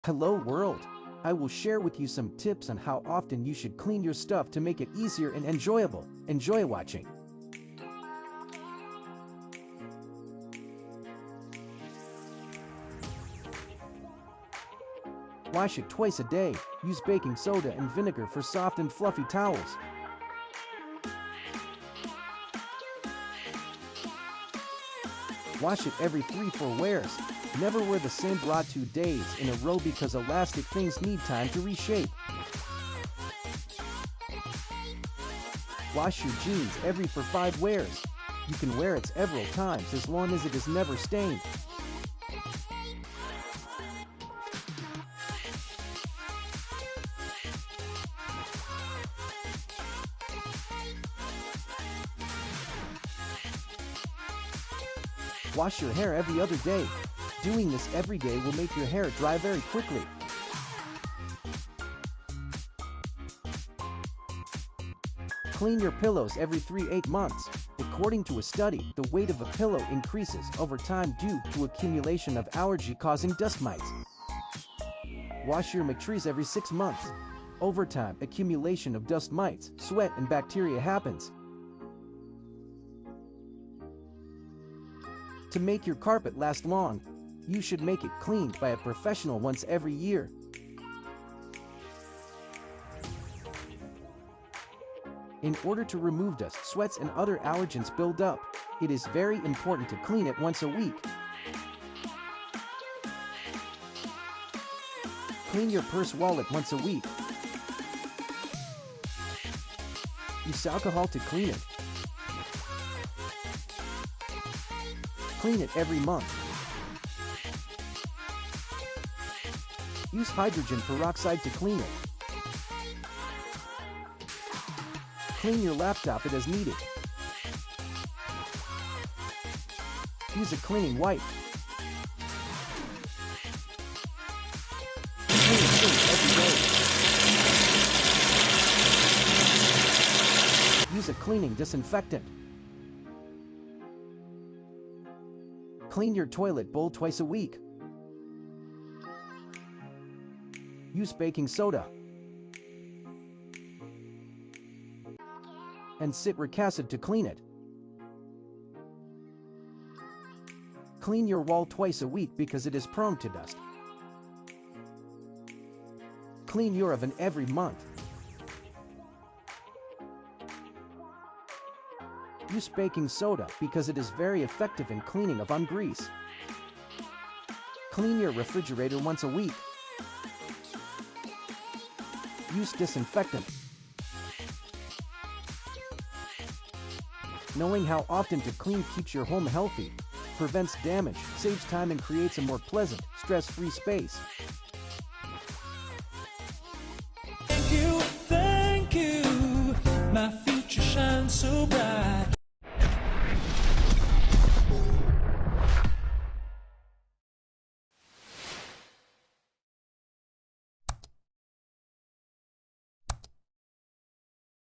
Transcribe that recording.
Hello world! I will share with you some tips on how often you should clean your stuff to make it easier and enjoyable. Enjoy watching. Wash it twice a day. Use baking soda and vinegar for soft and fluffy towels. Wash it every 3-4 wears. Never wear the same bra 2 days in a row because elastic things need time to reshape. Wash your jeans every 5 wears. You can wear it several times as long as it is never stained. Wash your hair every other day. Doing this every day will make your hair dry very quickly. Clean your pillows every 3-8 months. According to a study, the weight of a pillow increases over time due to accumulation of allergy-causing dust mites. Wash your mattress every 6 months. Over time, accumulation of dust mites, sweat, and bacteria happens. To make your carpet last long, you should make it cleaned by a professional once every year. In order to remove dust, sweats, and other allergens build up, it is very important to clean it once a week. Clean your purse wallet once a week. Use alcohol to clean it. Clean it every month. Use hydrogen peroxide to clean it. Clean your laptop as needed. Use a cleaning wipe. Clean the sink every day. Use a cleaning disinfectant. Clean your toilet bowl twice a week. Use baking soda and citric acid to clean it. Clean your wall twice a week because it is prone to dust. Clean your oven every month. Use baking soda because it is very effective in cleaning of grease. Clean your refrigerator once a week. Use disinfectant. Knowing how often to clean keeps your home healthy, prevents damage, saves time, and creates a more pleasant, stress-free space. Thank you, my future shines so bright.